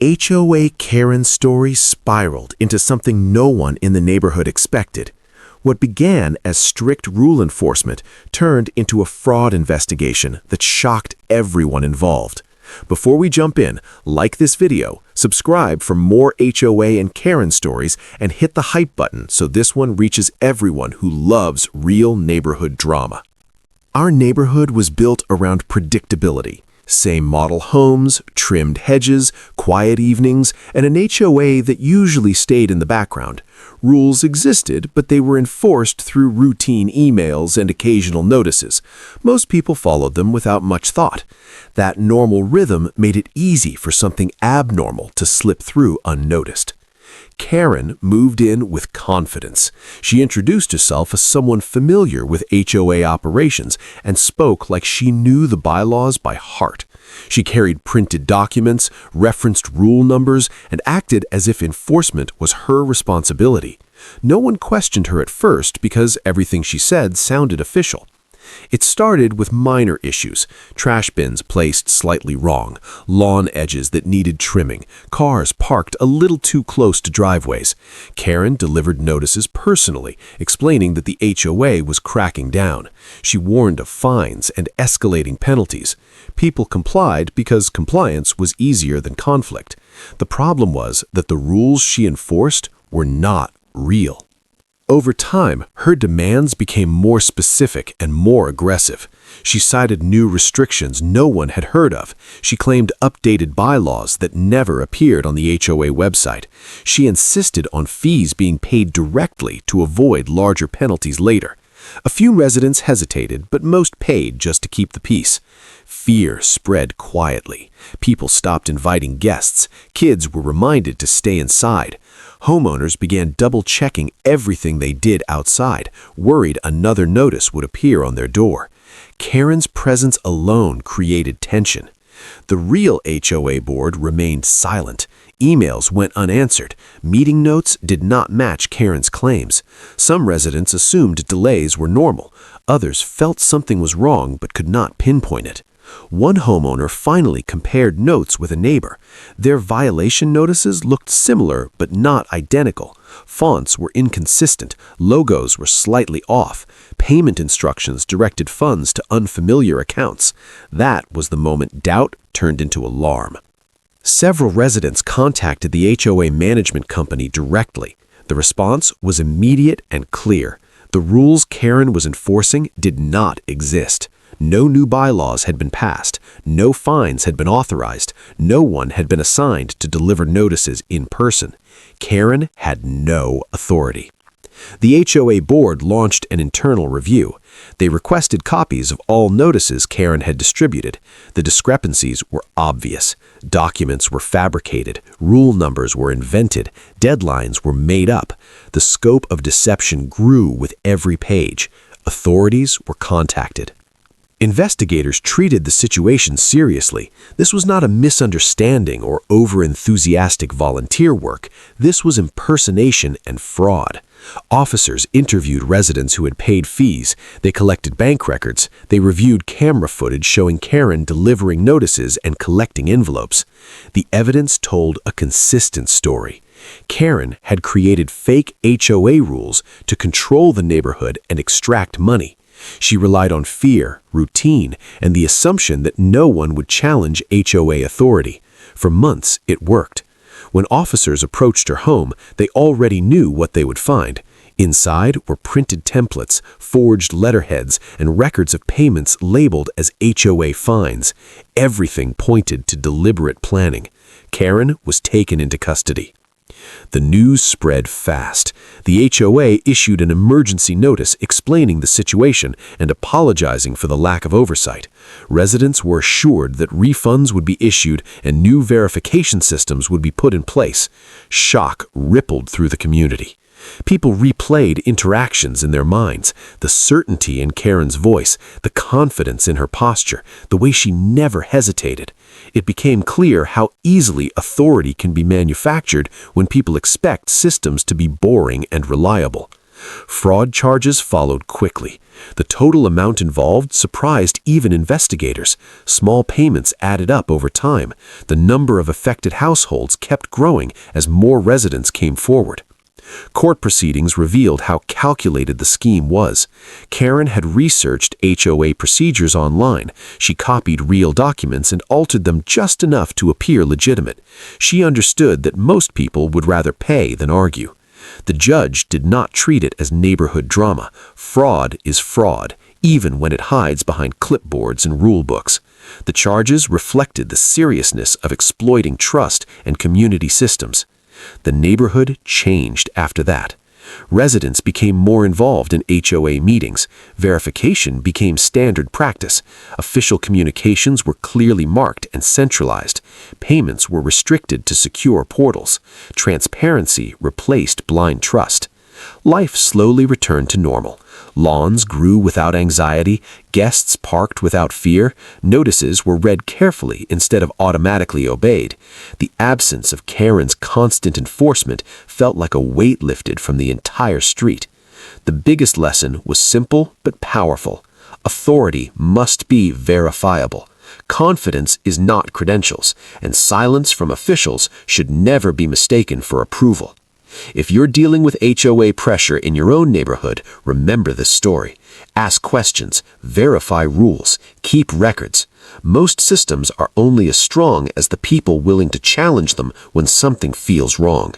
HOA Karen's story spiraled into something no one in the neighborhood expected. What began as strict rule enforcement turned into a fraud investigation that shocked everyone involved. Before we jump in, like this video, subscribe for more HOA and Karen stories, and hit the hype button so this one reaches everyone who loves real neighborhood drama. Our neighborhood was built around predictability. Same model homes, trimmed hedges, quiet evenings, and an HOA that usually stayed in the background. Rules existed, but they were enforced through routine emails and occasional notices. Most people followed them without much thought. That normal rhythm made it easy for something abnormal to slip through unnoticed. Karen moved in with confidence. She introduced herself as someone familiar with HOA operations and spoke like she knew the bylaws by heart. She carried printed documents, referenced rule numbers, and acted as if enforcement was her responsibility. No one questioned her at first because everything she said sounded official. It started with minor issues: trash bins placed slightly wrong, lawn edges that needed trimming, cars parked a little too close to driveways. Karen delivered notices personally, explaining that the HOA was cracking down. She warned of fines and escalating penalties. People complied because compliance was easier than conflict. The problem was that the rules she enforced were not real. Over time, her demands became more specific and more aggressive. She cited new restrictions no one had heard of. She claimed updated bylaws that never appeared on the HOA website. She insisted on fees being paid directly to avoid larger penalties later. A few residents hesitated, but most paid just to keep the peace. Fear spread quietly. People stopped inviting guests. Kids were reminded to stay inside. Homeowners began double-checking everything they did outside, worried another notice would appear on their door. Karen's presence alone created tension. The real HOA board remained silent. Emails went unanswered. Meeting notes did not match Karen's claims. Some residents assumed delays were normal. Others felt something was wrong but could not pinpoint it. One homeowner finally compared notes with a neighbor. Their violation notices looked similar but not identical. Fonts were inconsistent, logos were slightly off, payment instructions directed funds to unfamiliar accounts. That was the moment doubt turned into alarm. Several residents contacted the HOA management company directly. The response was immediate and clear. The rules Karen was enforcing did not exist. No new bylaws had been passed. No fines had been authorized. No one had been assigned to deliver notices in person. Karen had no authority. The HOA board launched an internal review. They requested copies of all notices Karen had distributed. The discrepancies were obvious. Documents were fabricated. Rule numbers were invented. Deadlines were made up. The scope of deception grew with every page. Authorities were contacted. Investigators treated the situation seriously. This was not a misunderstanding or over-enthusiastic volunteer work. This was impersonation and fraud. Officers interviewed residents who had paid fees. They collected bank records. They reviewed camera footage showing Karen delivering notices and collecting envelopes. The evidence told a consistent story. Karen had created fake HOA rules to control the neighborhood and extract money. She relied on fear, routine, and the assumption that no one would challenge HOA authority. For months, it worked. When officers approached her home, they already knew what they would find. Inside were printed templates, forged letterheads, and records of payments labeled as HOA fines. Everything pointed to deliberate planning. Karen was taken into custody. The news spread fast. The HOA issued an emergency notice explaining the situation and apologizing for the lack of oversight. Residents were assured that refunds would be issued and new verification systems would be put in place. Shock rippled through the community. People replayed interactions in their minds, the certainty in Karen's voice, the confidence in her posture, the way she never hesitated. It became clear how easily authority can be manufactured when people expect systems to be boring and reliable. Fraud charges followed quickly. The total amount involved surprised even investigators. Small payments added up over time. The number of affected households kept growing as more residents came forward. Court proceedings revealed how calculated the scheme was. Karen had researched HOA procedures online. She copied real documents and altered them just enough to appear legitimate. She understood that most people would rather pay than argue. The judge did not treat it as neighborhood drama. Fraud is fraud, even when it hides behind clipboards and rule books. The charges reflected the seriousness of exploiting trust and community systems. The neighborhood changed after that. Residents became more involved in HOA meetings. Verification became standard practice. Official communications were clearly marked and centralized. Payments were restricted to secure portals. Transparency replaced blind trust. Life slowly returned to normal. Lawns grew without anxiety, guests parked without fear, notices were read carefully instead of automatically obeyed. The absence of Karen's constant enforcement felt like a weight lifted from the entire street. The biggest lesson was simple but powerful. Authority must be verifiable. Confidence is not credentials, and silence from officials should never be mistaken for approval. If you're dealing with HOA pressure in your own neighborhood, remember this story. Ask questions, verify rules, keep records. Most systems are only as strong as the people willing to challenge them when something feels wrong.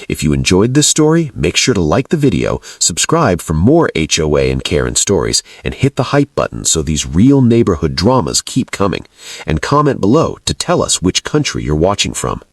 If you enjoyed this story, make sure to like the video, subscribe for more HOA and Karen stories, and hit the hype button so these real neighborhood dramas keep coming. And comment below to tell us which country you're watching from.